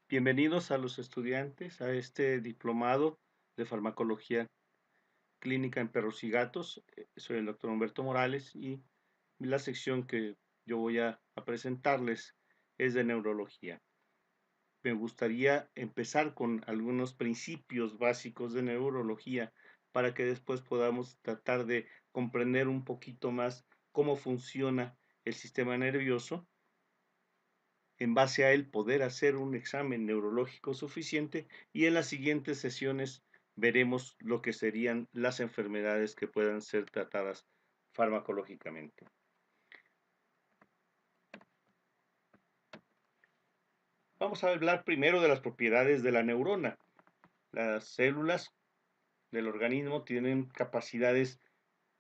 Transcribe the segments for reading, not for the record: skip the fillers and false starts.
Bienvenidos a los estudiantes a este diplomado de farmacología clínica en perros y gatos. Soy el doctor Humberto Morales y la sección que yo voy a presentarles es de neurología. Me gustaría empezar con algunos principios básicos de neurología para que después podamos tratar de comprender un poquito más cómo funciona el sistema nervioso, en base a él poder hacer un examen neurológico suficiente, y en las siguientes sesiones veremos lo que serían las enfermedades que puedan ser tratadas farmacológicamente. Vamos a hablar primero de las propiedades de la neurona. Las células del organismo tienen capacidades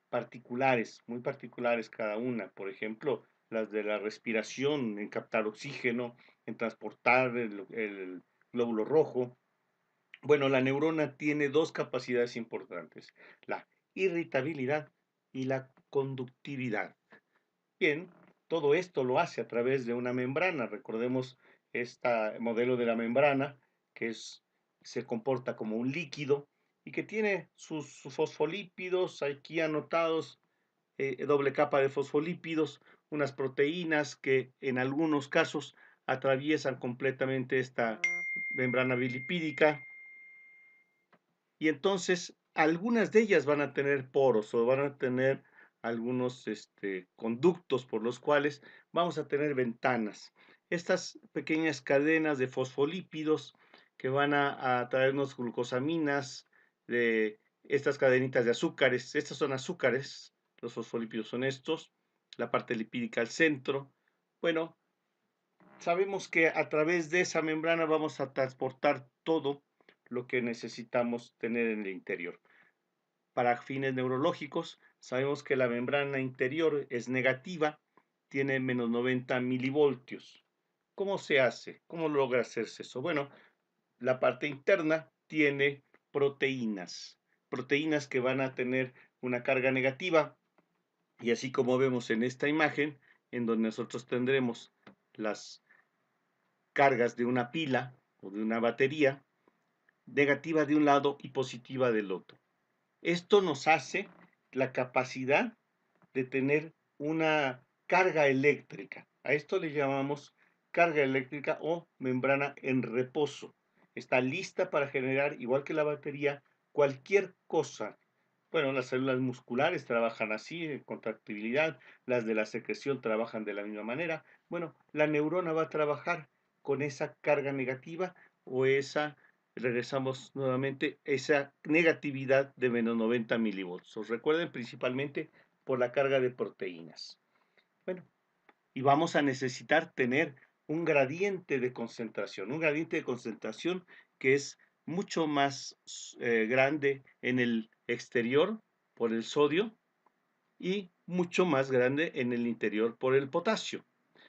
particulares, muy particulares cada una. Por ejemplo, las de la respiración, en captar oxígeno, en transportar el glóbulo rojo. Bueno, la neurona tiene dos capacidades importantes: la irritabilidad y la conductividad. Bien, todo esto lo hace a través de una membrana. Recordemos este modelo de la membrana, que se comporta como un líquido y que tiene sus fosfolípidos aquí anotados, doble capa de fosfolípidos, unas proteínas que en algunos casos atraviesan completamente esta membrana bilipídica, y entonces algunas de ellas van a tener poros o van a tener algunos conductos por los cuales vamos a tener ventanas. Estas pequeñas cadenas de fosfolípidos que van a traernos glucosaminas, de estas cadenitas de azúcares. Estos son azúcares, los fosfolípidos son estos, la parte lipídica al centro. Bueno, sabemos que a través de esa membrana vamos a transportar todo lo que necesitamos tener en el interior. Para fines neurológicos, sabemos que la membrana interior es negativa, tiene menos 90 milivoltios. ¿Cómo se hace? ¿Cómo logra hacerse eso? Bueno, la parte interna tiene proteínas que van a tener una carga negativa, y así como vemos en esta imagen, en donde nosotros tendremos las cargas de una pila o de una batería, negativa de un lado y positiva del otro. Esto nos hace la capacidad de tener una carga eléctrica. A esto le llamamos carga eléctrica o membrana en reposo. Está lista para generar, igual que la batería, cualquier cosa. Bueno, las células musculares trabajan así, en contractibilidad, las de la secreción trabajan de la misma manera. Bueno, la neurona va a trabajar con esa carga negativa o esa, regresamos nuevamente, esa negatividad de menos 90 milivolts. Recuerden, principalmente por la carga de proteínas. Bueno, y vamos a necesitar tener un gradiente de concentración que es mucho más grande en el exterior por el sodio y mucho más grande en el interior por el potasio.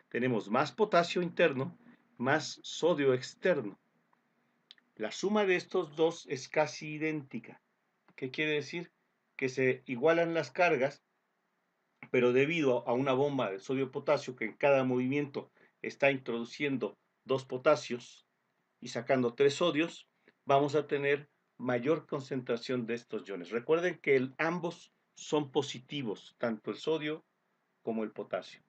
Tenemos más potasio interno, más sodio externo. La suma de estos dos es casi idéntica. ¿Qué quiere decir? Que se igualan las cargas, pero debido a una bomba de sodio-potasio que en cada movimiento está introduciendo dos potasios y sacando tres sodios, vamos a tener mayor concentración de estos iones. Recuerden que ambos son positivos, tanto el sodio como el potasio.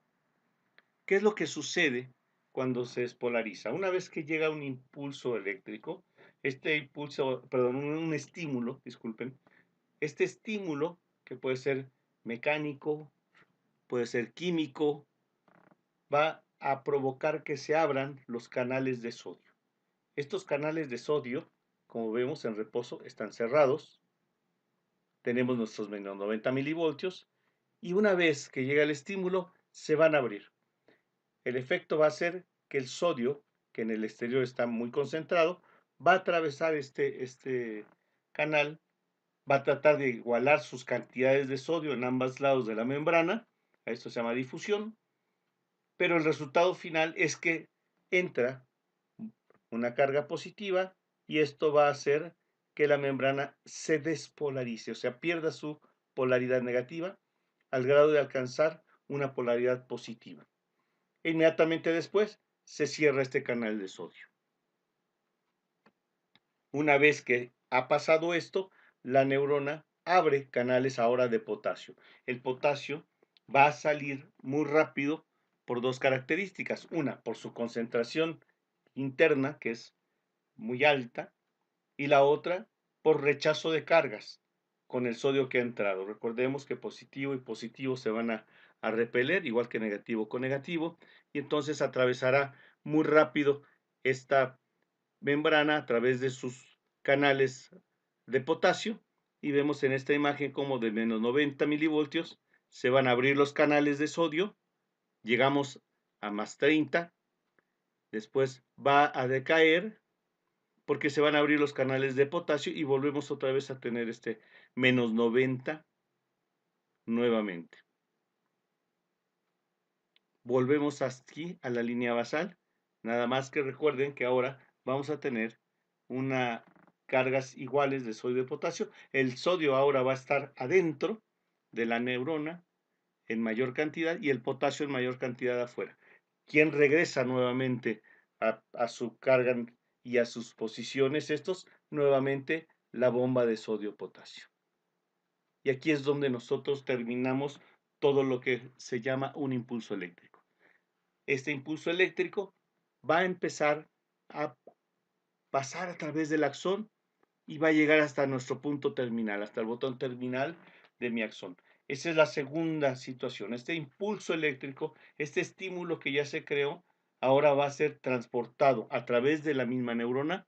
¿Qué es lo que sucede cuando se despolariza? Una vez que llega un impulso eléctrico, un estímulo, disculpen, este estímulo, que puede ser mecánico, puede ser químico, va a provocar que se abran los canales de sodio. Estos canales de sodio, como vemos en reposo, están cerrados. Tenemos nuestros menos 90 milivoltios y una vez que llega el estímulo, se van a abrir. El efecto va a ser que el sodio, que en el exterior está muy concentrado, va a atravesar este canal, va a tratar de igualar sus cantidades de sodio en ambos lados de la membrana. A esto se llama difusión. Pero el resultado final es que entra una carga positiva y esto va a hacer que la membrana se despolarice, o sea, pierda su polaridad negativa al grado de alcanzar una polaridad positiva. Inmediatamente después se cierra este canal de sodio. Una vez que ha pasado esto, la neurona abre canales ahora de potasio. El potasio va a salir muy rápido por dos características. Una, por su concentración interna, que es muy alta, y la otra, por rechazo de cargas con el sodio que ha entrado. Recordemos que positivo y positivo se van a repeler, igual que negativo con negativo, y entonces atravesará muy rápido esta membrana a través de sus canales de potasio, y vemos en esta imagen como de menos 90 milivoltios se van a abrir los canales de sodio, llegamos a más 30, después va a decaer porque se van a abrir los canales de potasio y volvemos otra vez a tener este menos 90 nuevamente. Volvemos aquí a la línea basal, nada más que recuerden que ahora vamos a tener una cargas iguales de sodio y potasio. El sodio ahora va a estar adentro de la neurona en mayor cantidad y el potasio en mayor cantidad afuera. ¿Quién regresa nuevamente a su carga y a sus posiciones? Estos nuevamente la bomba de sodio-potasio. Y aquí es donde nosotros terminamos todo lo que se llama un impulso eléctrico. Este impulso eléctrico va a empezar a pasar a través del axón y va a llegar hasta nuestro punto terminal, hasta el botón terminal de mi axón. Esa es la segunda situación. Este impulso eléctrico, este estímulo que ya se creó, ahora va a ser transportado a través de la misma neurona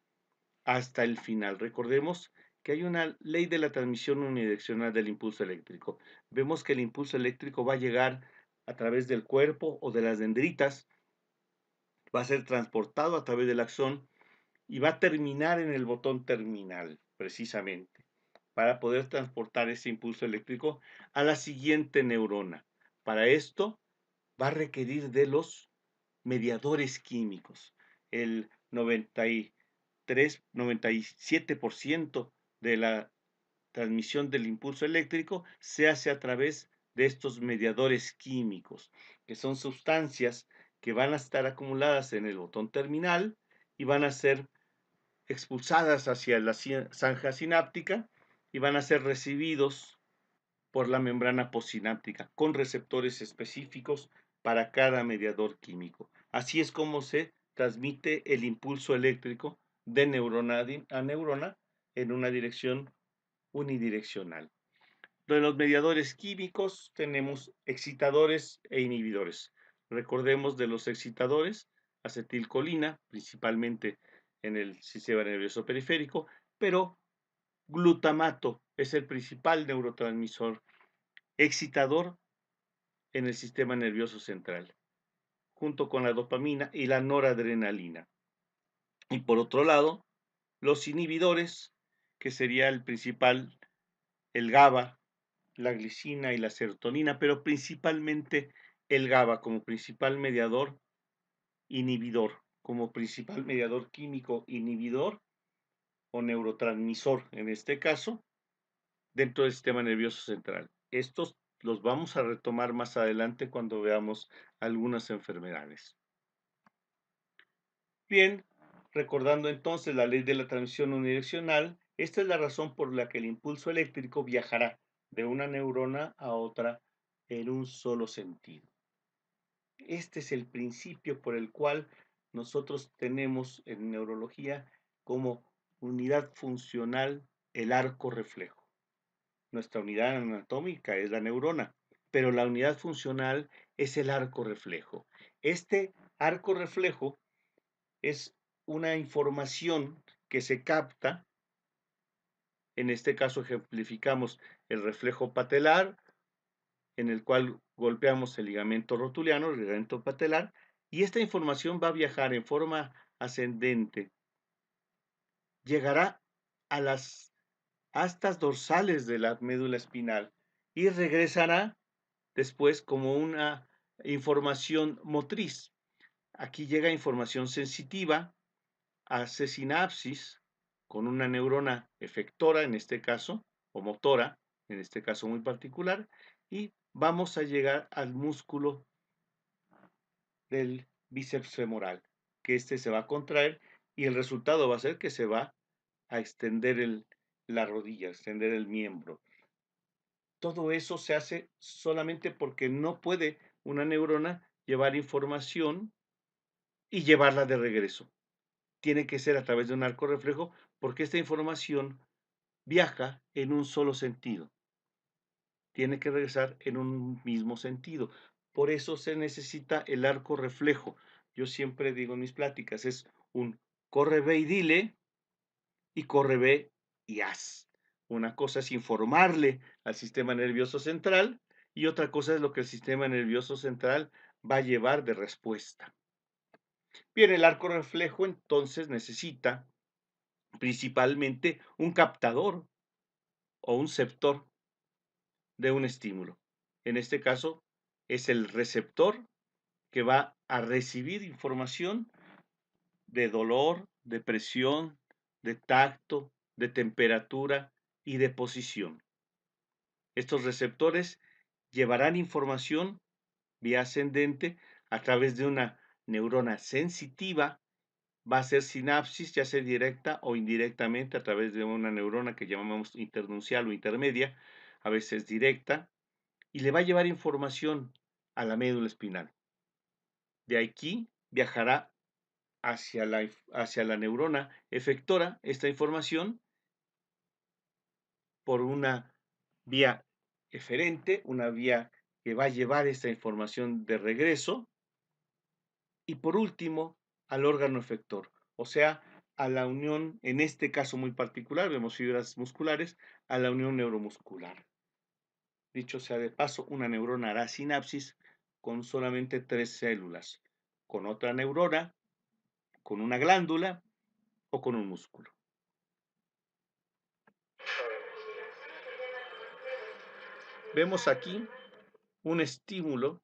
hasta el final. Recordemos que hay una ley de la transmisión unidireccional del impulso eléctrico. Vemos que el impulso eléctrico va a llegar a través del cuerpo o de las dendritas, va a ser transportado a través del axón y va a terminar en el botón terminal, precisamente, para poder transportar ese impulso eléctrico a la siguiente neurona. Para esto va a requerir de los mediadores químicos. El 97% de la transmisión del impulso eléctrico se hace a través de estos mediadores químicos, que son sustancias que van a estar acumuladas en el botón terminal y van a ser expulsadas hacia la zanja sináptica y van a ser recibidos por la membrana postsináptica con receptores específicos para cada mediador químico. Así es como se transmite el impulso eléctrico de neurona a neurona en una dirección unidireccional. De los mediadores químicos tenemos excitadores e inhibidores. Recordemos de los excitadores, acetilcolina, principalmente en el sistema nervioso periférico, pero glutamato es el principal neurotransmisor excitador en el sistema nervioso central, junto con la dopamina y la noradrenalina. Y por otro lado, los inhibidores, que sería el principal, el GABA, la glicina y la serotonina, pero principalmente el GABA como principal mediador inhibidor, como principal mediador químico inhibidor o neurotransmisor, en este caso, dentro del sistema nervioso central. Estos los vamos a retomar más adelante cuando veamos algunas enfermedades. Bien, recordando entonces la ley de la transmisión unidireccional, esta es la razón por la que el impulso eléctrico viajará de una neurona a otra en un solo sentido. Este es el principio por el cual nosotros tenemos en neurología como unidad funcional el arco reflejo. Nuestra unidad anatómica es la neurona, pero la unidad funcional es el arco reflejo. Este arco reflejo es una información que se capta, en este caso ejemplificamos el reflejo patelar, en el cual golpeamos el ligamento rotuliano, el ligamento patelar, y esta información va a viajar en forma ascendente. Llegará a las astas dorsales de la médula espinal y regresará después como una información motriz. Aquí llega información sensitiva, hace sinapsis con una neurona efectora en este caso, o motora, en este caso muy particular, y vamos a llegar al músculo del bíceps femoral, que este se va a contraer y el resultado va a ser que se va a extender la rodilla, a extender el miembro. Todo eso se hace solamente porque no puede una neurona llevar información y llevarla de regreso. Tiene que ser a través de un arco reflejo porque esta información viaja en un solo sentido. Tiene que regresar en un mismo sentido. Por eso se necesita el arco reflejo. Yo siempre digo en mis pláticas, es un corre, ve y dile, y corre, ve y haz. Una cosa es informarle al sistema nervioso central y otra cosa es lo que el sistema nervioso central va a llevar de respuesta. Bien, el arco reflejo entonces necesita principalmente un captador o un ceptor de un estímulo. En este caso es el receptor que va a recibir información de dolor, de presión, de tacto, de temperatura y de posición. Estos receptores llevarán información vía ascendente a través de una neurona sensitiva. Va a ser sinapsis, ya sea directa o indirectamente, a través de una neurona que llamamos internuncial o intermedia, a veces directa, y le va a llevar información a la médula espinal. De aquí viajará hacia la neurona efectora esta información por una vía eferente, una vía que va a llevar esta información de regreso, y por último al órgano efector, o sea, a la unión, en este caso muy particular, vemos fibras musculares, a la unión neuromuscular. Dicho sea de paso, una neurona hará sinapsis con solamente 3 células, con otra neurona, con una glándula o con un músculo. Vemos aquí un estímulo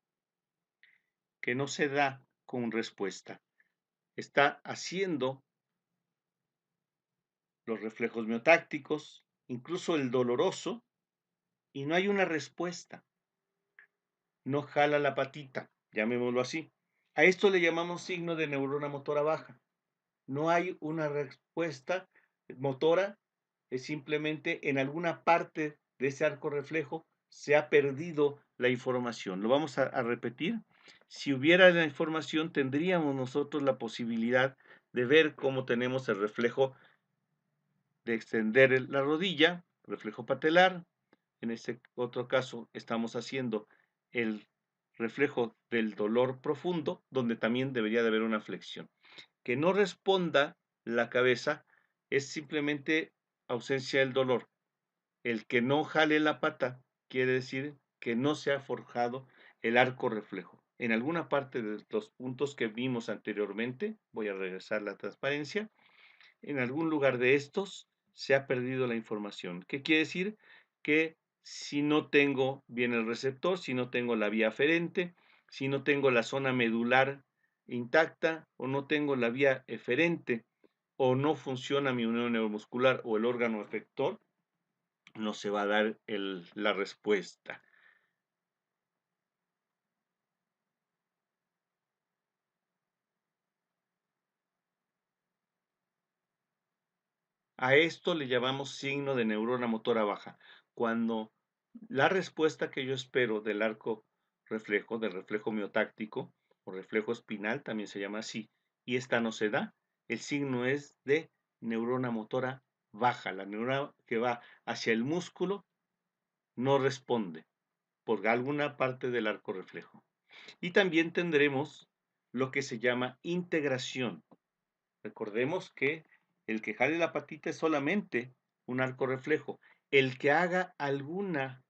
que no se da con respuesta. Está haciendo los reflejos miotácticos, incluso el doloroso, y no hay una respuesta. No jala la patita, llamémoslo así. A esto le llamamos signo de neurona motora baja. No hay una respuesta motora, es simplemente en alguna parte de ese arco reflejo se ha perdido la información. Lo vamos a repetir. Si hubiera la información, tendríamos nosotros la posibilidad de ver cómo tenemos el reflejo de extender la rodilla, reflejo patelar. En este otro caso estamos haciendo el reflejo del dolor profundo, donde también debería de haber una flexión. Que no responda la cabeza es simplemente ausencia del dolor. El que no jale la pata quiere decir que no se ha forjado el arco reflejo. En alguna parte de los puntos que vimos anteriormente, voy a regresar la transparencia, en algún lugar de estos se ha perdido la información. ¿Qué quiere decir? Que si no tengo bien el receptor, si no tengo la vía aferente, si no tengo la zona medular intacta o no tengo la vía eferente o no funciona mi unión neuromuscular o el órgano efector, no se va a dar la respuesta. A esto le llamamos signo de neurona motora baja. Cuando la respuesta que yo espero del arco reflejo, del reflejo miotáctico o reflejo espinal, también se llama así, y esta no se da, el signo es de neurona motora baja. La neurona que va hacia el músculo no responde por alguna parte del arco reflejo. Y también tendremos lo que se llama integración. Recordemos que el que jale la patita es solamente un arco reflejo. El que haga alguna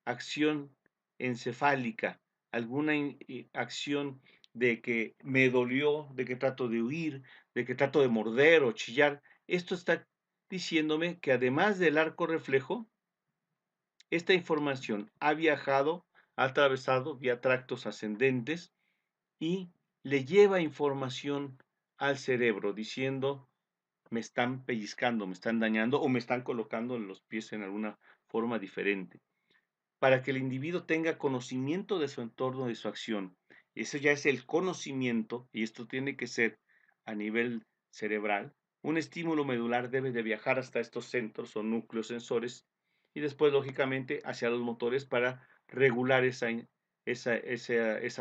acción encefálica, alguna acción de que me dolió, de que trato de huir, de que trato de morder o chillar, esto está diciéndome que además del arco reflejo, esta información ha viajado, ha atravesado vía tractos ascendentes y le lleva información al cerebro diciendo me están pellizcando, me están dañando o me están colocando los pies en alguna forma diferente. Para que el individuo tenga conocimiento de su entorno, de su acción. Eso ya es el conocimiento y esto tiene que ser a nivel cerebral. Un estímulo medular debe de viajar hasta estos centros o núcleos sensores y después, lógicamente, hacia los motores para regular esa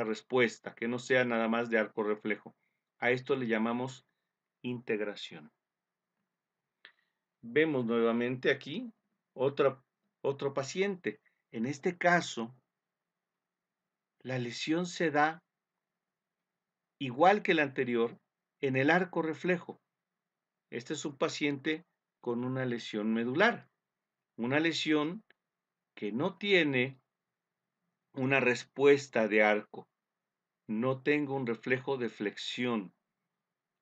respuesta, que no sea nada más de arco reflejo. A esto le llamamos integración. Vemos nuevamente aquí otro paciente. En este caso, la lesión se da igual que el anterior en el arco reflejo. Este es un paciente con una lesión medular, una lesión que no tiene una respuesta de arco, no tengo un reflejo de flexión.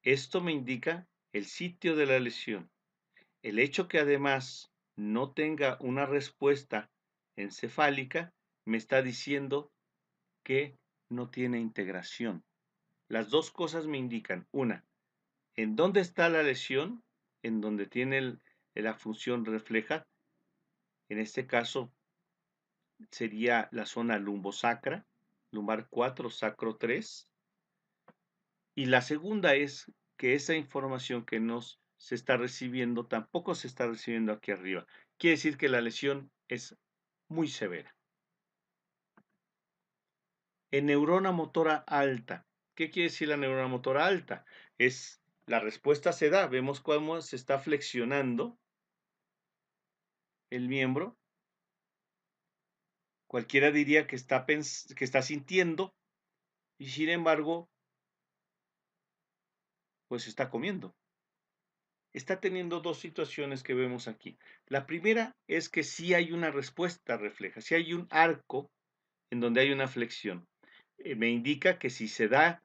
Esto me indica el sitio de la lesión. El hecho que además no tenga una respuesta encefálica me está diciendo que no tiene integración. Las dos cosas me indican, una, en dónde está la lesión, en donde tiene la función refleja, en este caso sería la zona lumbosacra, lumbar 4, sacro 3. Y la segunda es que esa información que nos se está recibiendo tampoco se está recibiendo aquí arriba. Quiere decir que la lesión es muy severa. En neurona motora alta. ¿Qué quiere decir la neurona motora alta? Es la respuesta se da, vemos cómo se está flexionando el miembro. Cualquiera diría que está sintiendo y sin embargo, pues está comiendo. Está teniendo dos situaciones que vemos aquí. La primera es que sí hay una respuesta refleja, sí hay un arco en donde hay una flexión. Me indica que si se da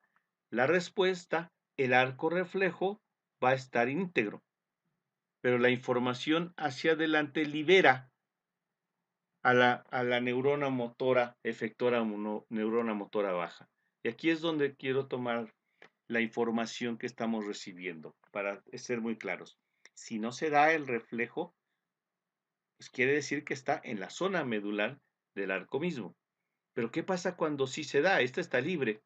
la respuesta, el arco reflejo va a estar íntegro, pero la información hacia adelante libera a la neurona motora efectora o neurona motora baja. Y aquí es donde quiero tomar la información que estamos recibiendo, para ser muy claros. Si no se da el reflejo, pues quiere decir que está en la zona medular del arco mismo. Pero ¿qué pasa cuando sí se da? Esta está libre.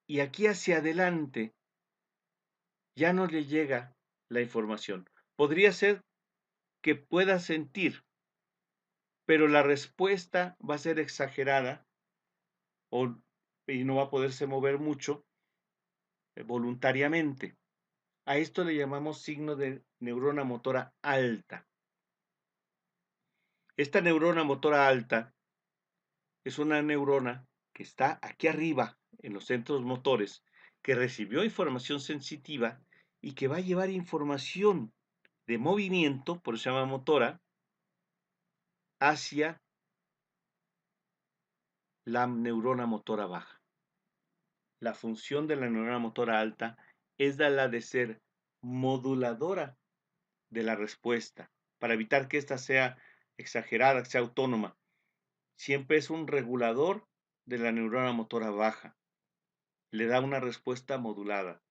Y aquí hacia adelante ya no le llega la información. Podría ser que pueda sentir, pero la respuesta va a ser exagerada y no va a poderse mover mucho voluntariamente. A esto le llamamos signo de neurona motora alta. Esta neurona motora alta es una neurona que está aquí arriba en los centros motores, que recibió información sensitiva y que va a llevar información de movimiento, por eso se llama motora, hacia la neurona motora baja. La función de la neurona motora alta es la de ser moduladora de la respuesta, para evitar que ésta sea exagerada, que sea autónoma. Siempre es un regulador de la neurona motora baja. Le da una respuesta modulada.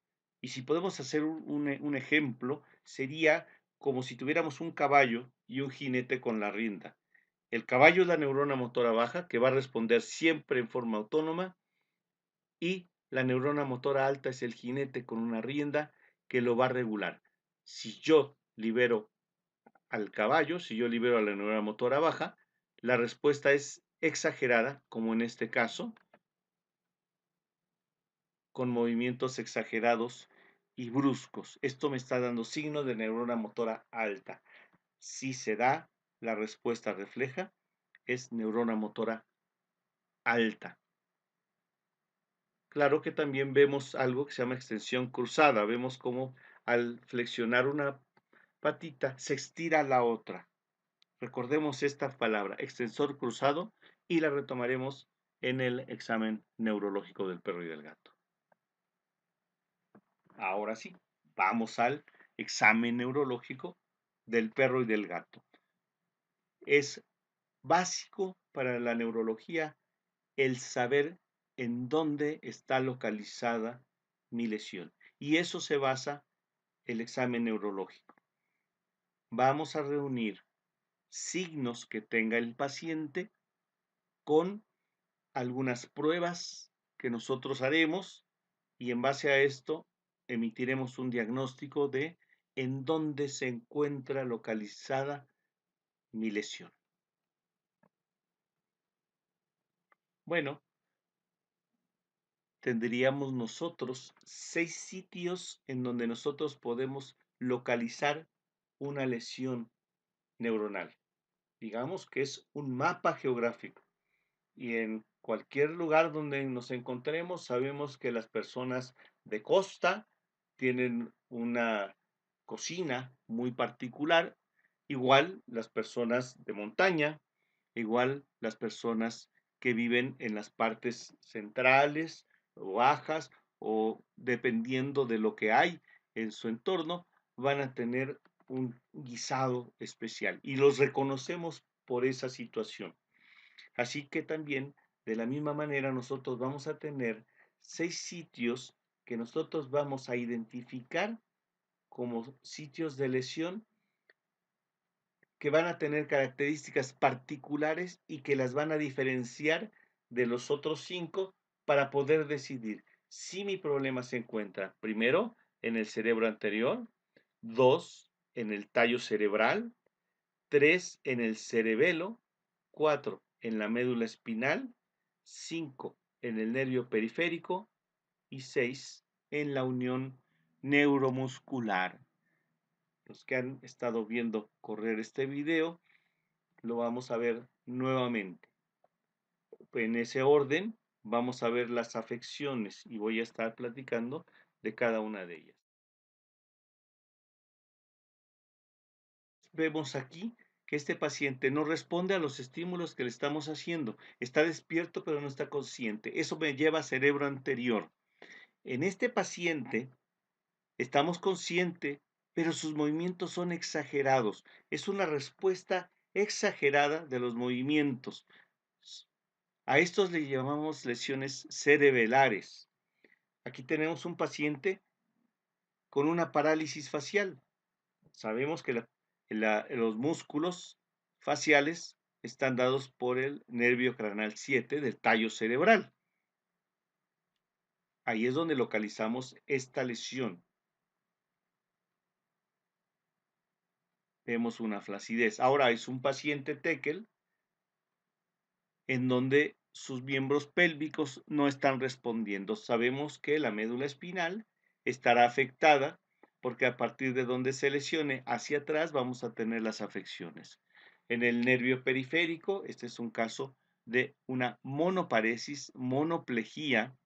Y si podemos hacer un ejemplo, sería como si tuviéramos un caballo y un jinete con la rienda. El caballo es la neurona motora baja, que va a responder siempre en forma autónoma, y la neurona motora alta es el jinete con una rienda que lo va a regular. Si yo libero al caballo, si yo libero a la neurona motora baja, la respuesta es exagerada, como en este caso, con movimientos exagerados y bruscos. Esto me está dando signo de neurona motora alta. Si se da la respuesta refleja, es neurona motora alta. Claro que también vemos algo que se llama extensión cruzada. Vemos cómo al flexionar una patita se estira la otra. Recordemos esta palabra, extensor cruzado, y la retomaremos en el examen neurológico del perro y del gato. Ahora sí, vamos al examen neurológico del perro y del gato. Es básico para la neurología el saber en dónde está localizada mi lesión. Y eso se basa el examen neurológico. Vamos a reunir signos que tenga el paciente con algunas pruebas que nosotros haremos y en base a esto emitiremos un diagnóstico de en dónde se encuentra localizada mi lesión. Bueno, tendríamos nosotros 6 sitios en donde nosotros podemos localizar una lesión neuronal. Digamos que es un mapa geográfico. Y en cualquier lugar donde nos encontremos, sabemos que las personas de costa tienen una cocina muy particular, igual las personas de montaña, igual las personas que viven en las partes centrales o bajas, o dependiendo de lo que hay en su entorno, van a tener un guisado especial y los reconocemos por esa situación. Así que también, de la misma manera, nosotros vamos a tener 6 sitios que nosotros vamos a identificar como sitios de lesión que van a tener características particulares y que las van a diferenciar de los otros 5 para poder decidir si mi problema se encuentra, primero, en el cerebro anterior, 2, en el tallo cerebral, 3 en el cerebelo, 4 en la médula espinal, 5 en el nervio periférico y 6 en la unión neuromuscular. Los que han estado viendo correr este video, lo vamos a ver nuevamente. En ese orden vamos a ver las afecciones y voy a estar platicando de cada una de ellas. Vemos aquí que este paciente no responde a los estímulos que le estamos haciendo. Está despierto, pero no está consciente. Eso me lleva a cerebro anterior. En este paciente estamos conscientes, pero sus movimientos son exagerados. Es una respuesta exagerada de los movimientos. A estos le llamamos lesiones cerebelares. Aquí tenemos un paciente con una parálisis facial. Sabemos que los músculos faciales están dados por el nervio craneal 7 del tallo cerebral. Ahí es donde localizamos esta lesión. Vemos una flacidez. Ahora es un paciente Teckel en donde sus miembros pélvicos no están respondiendo. Sabemos que la médula espinal estará afectada porque a partir de donde se lesione hacia atrás vamos a tener las afecciones. En el nervio periférico, este es un caso de una monoparesis, monoplejía,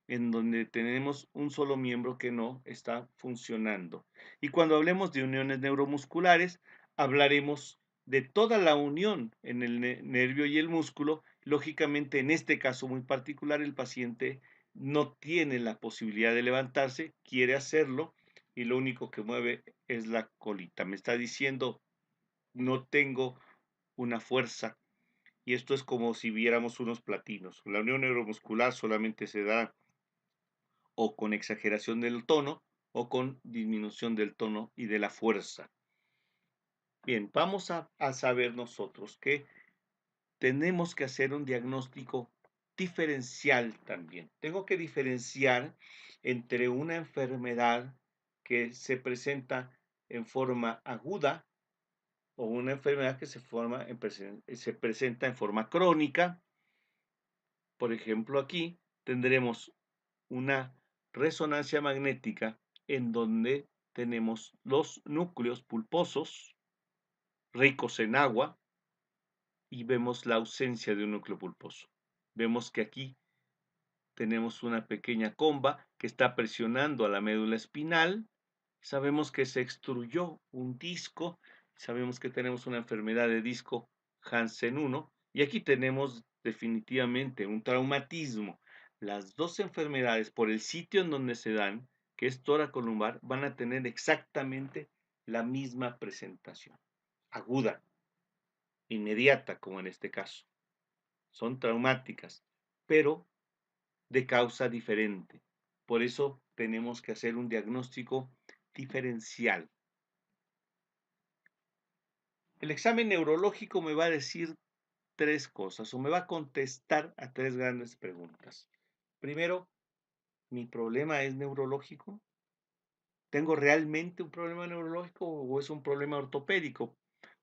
en donde tenemos un solo miembro que no está funcionando. Y cuando hablemos de uniones neuromusculares, hablaremos de toda la unión en el nervio y el músculo. Lógicamente, en este caso muy particular, el paciente no tiene la posibilidad de levantarse, quiere hacerlo y lo único que mueve es la colita. Me está diciendo, no tengo una fuerza. Y esto es como si viéramos unos platinos. La unión neuromuscular solamente se da o con exageración del tono o con disminución del tono y de la fuerza. Bien, vamos a saber nosotros que tenemos que hacer un diagnóstico diferencial también. Tengo que diferenciar entre una enfermedad que se presenta en forma aguda o una enfermedad que se presenta en forma crónica. Por ejemplo, aquí tendremos una resonancia magnética en donde tenemos los núcleos pulposos ricos en agua y vemos la ausencia de un núcleo pulposo. Vemos que aquí tenemos una pequeña comba que está presionando a la médula espinal. Sabemos que se extruyó un disco. Sabemos que tenemos una enfermedad de disco Hansen 1. Y aquí tenemos definitivamente un traumatismo. Las dos enfermedades, por el sitio en donde se dan, que es toracolumbar, van a tener exactamente la misma presentación. Aguda, inmediata, como en este caso. Son traumáticas, pero de causa diferente. Por eso tenemos que hacer un diagnóstico diferencial. El examen neurológico me va a decir 3 cosas o me va a contestar a 3 grandes preguntas. Primero, ¿mi problema es neurológico? ¿Tengo realmente un problema neurológico o es un problema ortopédico?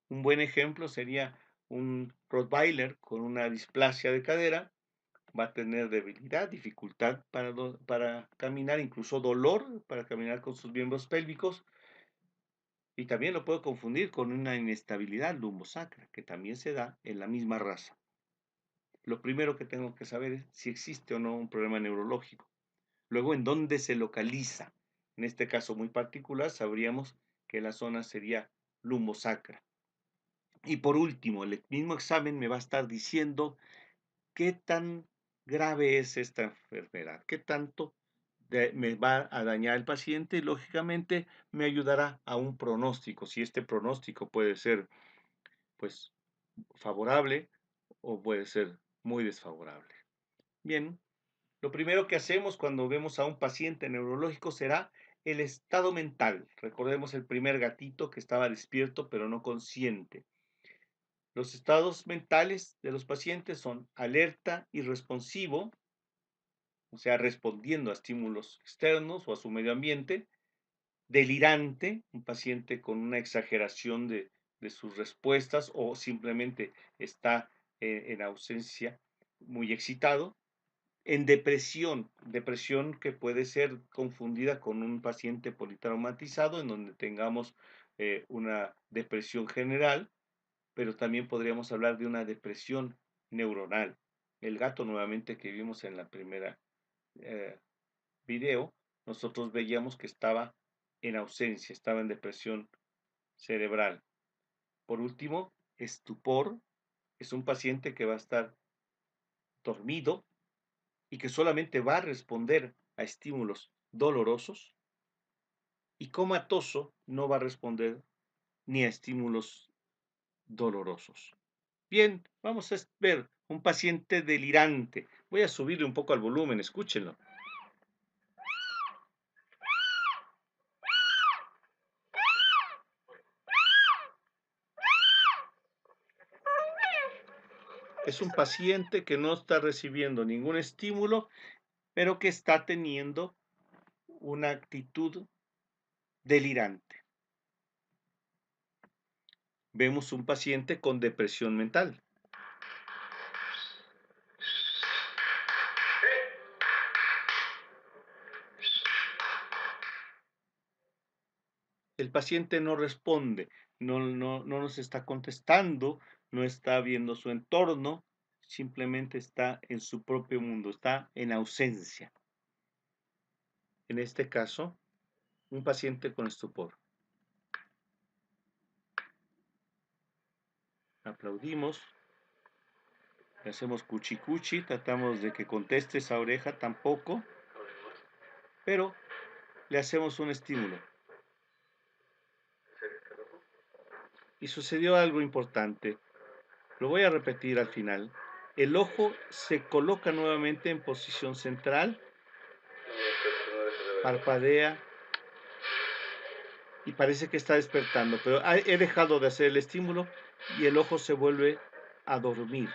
Un buen ejemplo sería un Rottweiler con una displasia de cadera, va a tener debilidad, dificultad para caminar, incluso dolor para caminar con sus miembros pélvicos, y también lo puedo confundir con una inestabilidad lumbosacra, que también se da en la misma raza. Lo primero que tengo que saber es si existe o no un problema neurológico. Luego, ¿en dónde se localiza? En este caso muy particular, sabríamos que la zona sería lumbosacra. Y por último, el mismo examen me va a estar diciendo qué tan grave es esta enfermedad, qué tanto me va a dañar el paciente y lógicamente me ayudará a un pronóstico, si este pronóstico puede ser pues favorable o puede ser muy desfavorable. Bien, lo primero que hacemos cuando vemos a un paciente neurológico será el estado mental. Recordemos el primer gatito que estaba despierto pero no consciente. Los estados mentales de los pacientes son alerta y responsivo, o sea, respondiendo a estímulos externos o a su medio ambiente, delirante, un paciente con una exageración de sus respuestas o simplemente está en ausencia, muy excitado, en depresión, depresión que puede ser confundida con un paciente politraumatizado, en donde tengamos una depresión general, pero también podríamos hablar de una depresión neuronal. El gato nuevamente que vimos en la primera eh, video, nosotros veíamos que estaba en ausencia, estaba en depresión cerebral. Por último, estupor es un paciente que va a estar dormido y que solamente va a responder a estímulos dolorosos, y comatoso no va a responder ni a estímulos dolorosos. Bien, vamos a ver un paciente delirante. Voy a subirle un poco al volumen, escúchenlo. Es un paciente que no está recibiendo ningún estímulo, pero que está teniendo una actitud delirante. Vemos un paciente con depresión mental. El paciente no responde, no nos está contestando, no está viendo su entorno, simplemente está en su propio mundo, está en ausencia. En este caso, un paciente con estupor. Aplaudimos, le hacemos cuchi cuchi, tratamos de que conteste esa oreja tampoco, pero le hacemos un estímulo. Y sucedió algo importante. Lo voy a repetir al final. El ojo se coloca nuevamente en posición central, parpadea y parece que está despertando, pero he dejado de hacer el estímulo y el ojo se vuelve a dormir.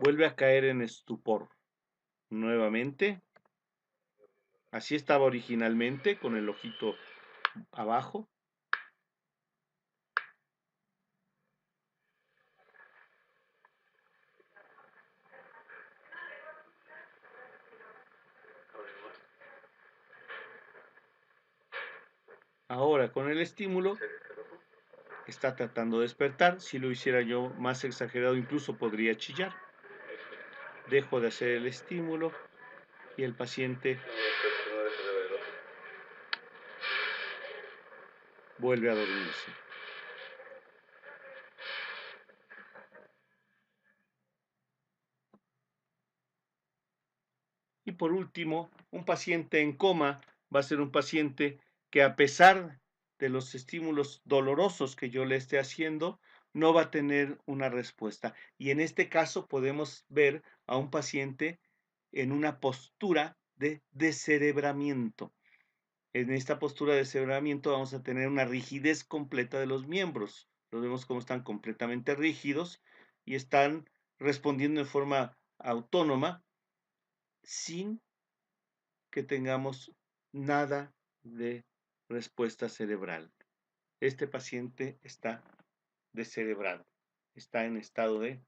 Vuelve a caer en estupor. Nuevamente. Así estaba originalmente, con el ojito abajo. Ahora con el estímulo está tratando de despertar. Si lo hiciera yo más exagerado, incluso podría chillar. Dejo de hacer el estímulo y el paciente vuelve a dormirse. Y por último, un paciente en coma va a ser un paciente que, a pesar de los estímulos dolorosos que yo le esté haciendo, no va a tener una respuesta. Y en este caso podemos ver a un paciente en una postura de descerebramiento. En esta postura de descerebramiento vamos a tener una rigidez completa de los miembros. Los vemos como están completamente rígidos y están respondiendo de forma autónoma sin que tengamos nada de respuesta cerebral. Este paciente está descerebrado, está en estado de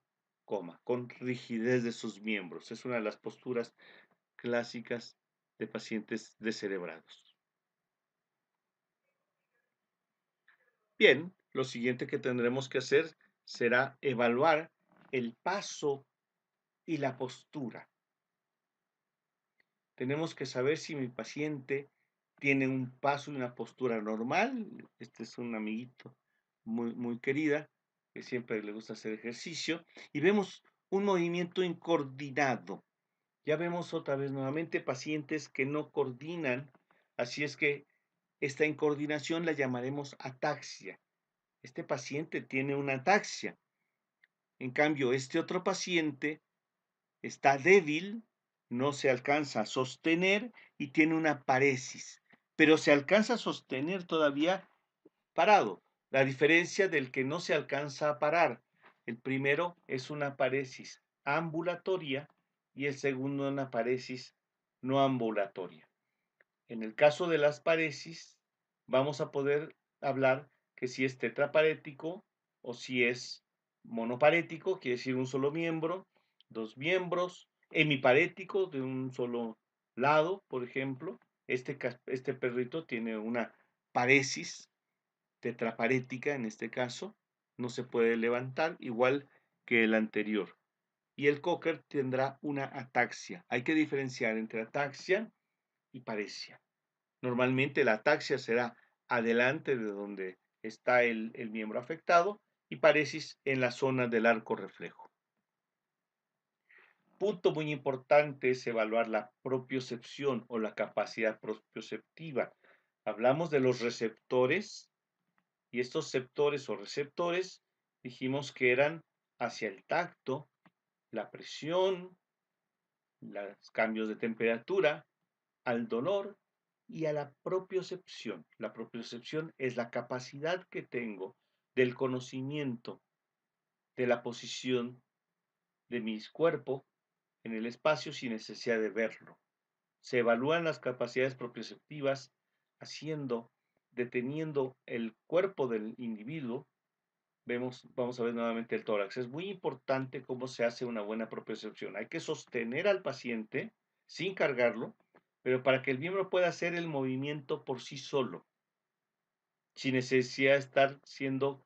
coma, con rigidez de sus miembros. Es una de las posturas clásicas de pacientes descerebrados. Bien, lo siguiente que tendremos que hacer será evaluar el paso y la postura. Tenemos que saber si mi paciente tiene un paso y una postura normal. Este es un amiguito muy querida que siempre le gusta hacer ejercicio. Y vemos un movimiento incoordinado. Ya vemos otra vez nuevamente pacientes que no coordinan. Así es que esta incoordinación la llamaremos ataxia. Este paciente tiene una ataxia. En cambio, este otro paciente está débil, no se alcanza a sostener y tiene una paresis, pero se alcanza a sostener todavía parado. La diferencia del que no se alcanza a parar. El primero es una paresis ambulatoria y el segundo una paresis no ambulatoria. En el caso de las paresis, vamos a poder hablar que si es tetraparético o si es monoparético, quiere decir un solo miembro, dos miembros, hemiparético de un solo lado, por ejemplo. Este perrito tiene una paresis tetraparética en este caso, no se puede levantar, igual que el anterior. Y el cocker tendrá una ataxia. Hay que diferenciar entre ataxia y paresia. Normalmente la ataxia será adelante de donde está el miembro afectado y paresis en la zona del arco reflejo. Punto muy importante es evaluar la propiocepción o la capacidad propioceptiva. Hablamos de los receptores y estos sectores o receptores dijimos que eran hacia el tacto, la presión, los cambios de temperatura, al dolor y a la propiocepción. La propiocepción es la capacidad que tengo del conocimiento de la posición de mi cuerpo en el espacio sin necesidad de verlo. Se evalúan las capacidades propioceptivas deteniendo el cuerpo del individuo. Vamos a ver nuevamente el tórax. Es muy importante cómo se hace una buena propiocepción. Hay que sostener al paciente sin cargarlo, pero para que el miembro pueda hacer el movimiento por sí solo, sin necesidad de estar siendo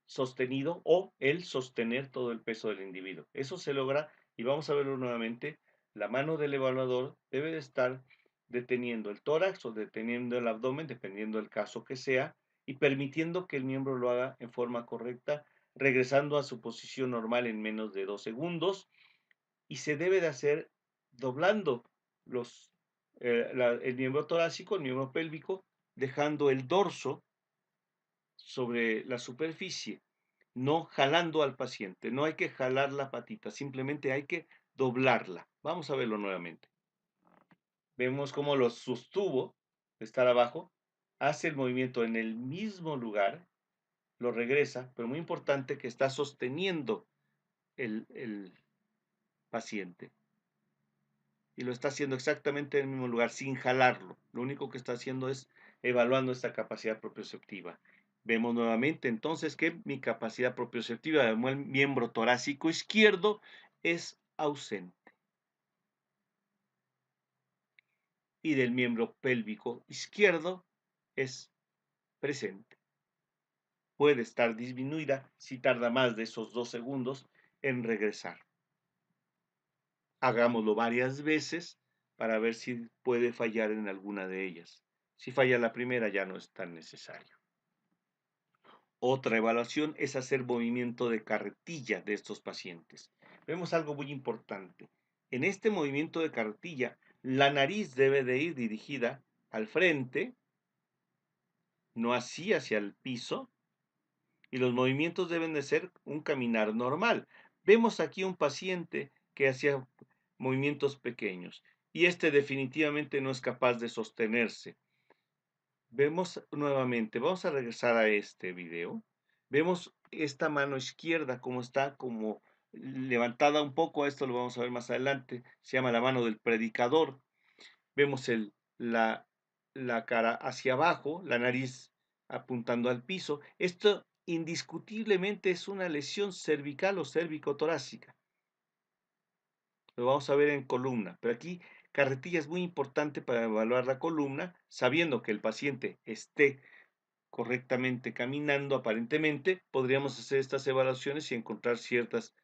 sostenido o el sostener todo el peso del individuo. Eso se logra, y vamos a verlo nuevamente, la mano del evaluador debe de estar deteniendo el tórax o deteniendo el abdomen, dependiendo del caso que sea, y permitiendo que el miembro lo haga en forma correcta, regresando a su posición normal en menos de 2 segundos, y se debe de hacer doblando el miembro torácico, el miembro pélvico, dejando el dorso sobre la superficie, no jalando al paciente. No hay que jalar la patita, simplemente hay que doblarla. Vamos a verlo nuevamente. Vemos cómo lo sostuvo de estar abajo, hace el movimiento en el mismo lugar, lo regresa, pero muy importante que está sosteniendo el paciente. Y lo está haciendo exactamente en el mismo lugar, sin jalarlo. Lo único que está haciendo es evaluando esta capacidad propioceptiva. Vemos nuevamente entonces que mi capacidad propioceptiva del miembro torácico izquierdo es ausente. Y del miembro pélvico izquierdo es presente. Puede estar disminuida si tarda más de esos 2 segundos en regresar. Hagámoslo varias veces para ver si puede fallar en alguna de ellas. Si falla la primera ya no es tan necesario. Otra evaluación es hacer movimiento de carretilla de estos pacientes. Vemos algo muy importante. En este movimiento de carretilla, la nariz debe de ir dirigida al frente, no así hacia el piso, y los movimientos deben de ser un caminar normal. Vemos aquí un paciente que hacía movimientos pequeños y este definitivamente no es capaz de sostenerse. Vemos nuevamente, vamos a regresar a este video. Vemos esta mano izquierda como está como levantada un poco, esto lo vamos a ver más adelante, se llama la mano del predicador. Vemos la, la cara hacia abajo, la nariz apuntando al piso. Esto indiscutiblemente es una lesión cervical o cérvico-torácica. Lo vamos a ver en columna, pero aquí carretilla es muy importante para evaluar la columna, sabiendo que el paciente esté correctamente caminando aparentemente, podríamos hacer estas evaluaciones y encontrar ciertas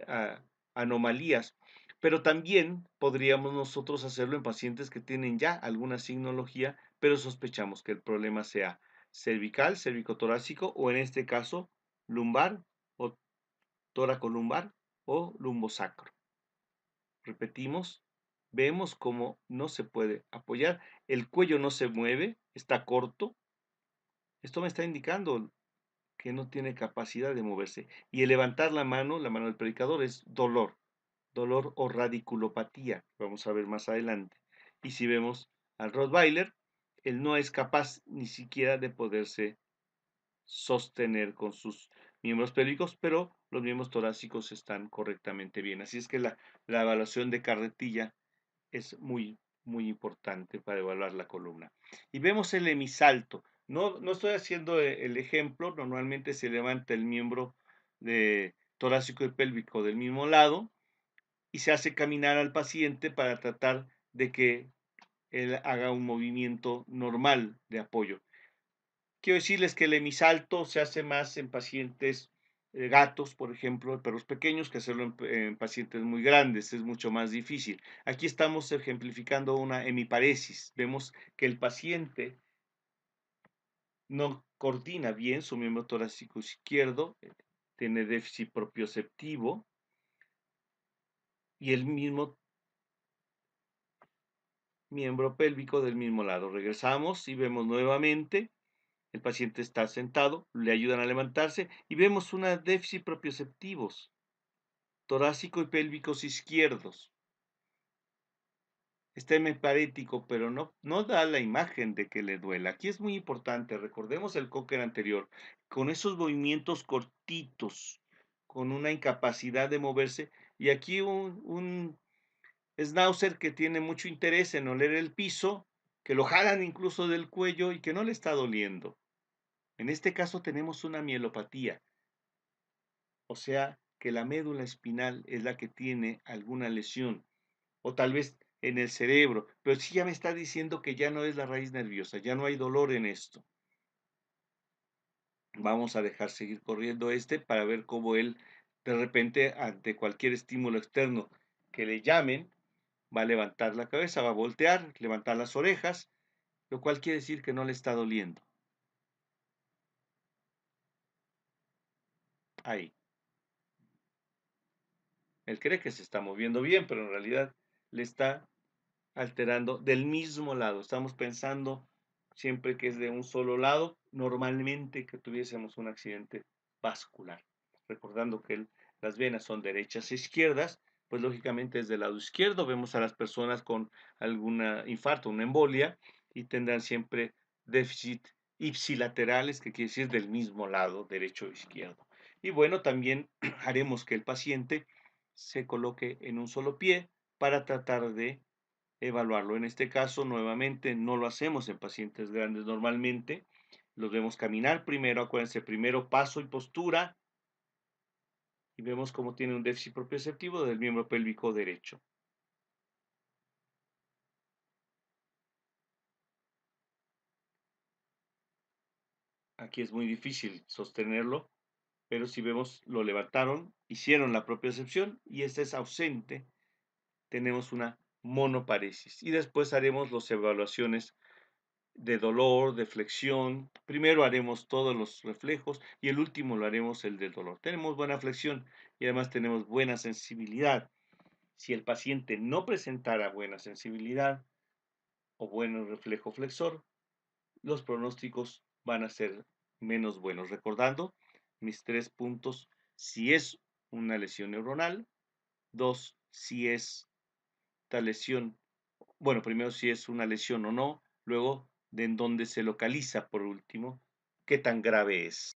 ah, anomalías. Pero también podríamos nosotros hacerlo en pacientes que tienen ya alguna signología, pero sospechamos que el problema sea cervical, cervicotorácico o en este caso lumbar o toracolumbar o lumbosacro. Repetimos, vemos cómo no se puede apoyar, el cuello no se mueve, está corto. Esto me está indicando que no tiene capacidad de moverse. Y el levantar la mano del predicador, es dolor, dolor o radiculopatía, vamos a ver más adelante. Y si vemos al Rottweiler, él no es capaz ni siquiera de poderse sostener con sus miembros pélvicos, pero los miembros torácicos están correctamente bien. Así es que la evaluación de carretilla es muy importante para evaluar la columna. Y vemos el hemisalto. No estoy haciendo el ejemplo, normalmente se levanta el miembro de torácico y pélvico del mismo lado y se hace caminar al paciente para tratar de que él haga un movimiento normal de apoyo. Quiero decirles que el hemisalto se hace más en pacientes gatos, por ejemplo, perros pequeños, que hacerlo en pacientes muy grandes, es mucho más difícil. Aquí estamos ejemplificando una hemiparesis. Vemos que el paciente no coordina bien su miembro torácico izquierdo, tiene déficit propioceptivo y el mismo miembro pélvico del mismo lado. Regresamos y vemos nuevamente. El paciente está sentado, le ayudan a levantarse y vemos una déficit propioceptivos, torácico y pélvicos izquierdos. Está hemiparético, pero no da la imagen de que le duela. Aquí es muy importante, recordemos el Cocker anterior, con esos movimientos cortitos, con una incapacidad de moverse, y aquí un schnauzer que tiene mucho interés en oler el piso, que lo jalan incluso del cuello y que no le está doliendo. En este caso tenemos una mielopatía, o sea que la médula espinal es la que tiene alguna lesión, o tal vez en el cerebro, pero sí ya me está diciendo que ya no es la raíz nerviosa, ya no hay dolor en esto. Vamos a dejar seguir corriendo para ver cómo él de repente ante cualquier estímulo externo que le llamen, va a levantar la cabeza, va a voltear, levantar las orejas, lo cual quiere decir que no le está doliendo. Ahí. Él cree que se está moviendo bien, pero en realidad le está alterando del mismo lado. Estamos pensando siempre que es de un solo lado, normalmente que tuviésemos un accidente vascular. Recordando que las venas son derechas e izquierdas, pues lógicamente es del lado izquierdo. Vemos a las personas con alguna infarto, una embolia, y tendrán siempre déficit ipsilaterales, que quiere decir del mismo lado, derecho o izquierdo. Y bueno, también haremos que el paciente se coloque en un solo pie para tratar de evaluarlo. En este caso, nuevamente, no lo hacemos en pacientes grandes normalmente. Los vemos caminar primero, acuérdense, primero paso y postura, y vemos cómo tiene un déficit propioceptivo del miembro pélvico derecho. Aquí es muy difícil sostenerlo, pero si vemos, lo levantaron, hicieron la propiocepción y este es ausente, tenemos una monoparesis. Y después haremos las evaluaciones de dolor, de flexión. Primero haremos todos los reflejos y el último lo haremos el del dolor. Tenemos buena flexión y además tenemos buena sensibilidad. Si el paciente no presentara buena sensibilidad o buen reflejo flexor, los pronósticos van a ser menos buenos. Recordando mis 3 puntos: si es una lesión neuronal; dos, si es tal lesión, bueno, primero si es una lesión o no, luego de en dónde se localiza, por último, qué tan grave es.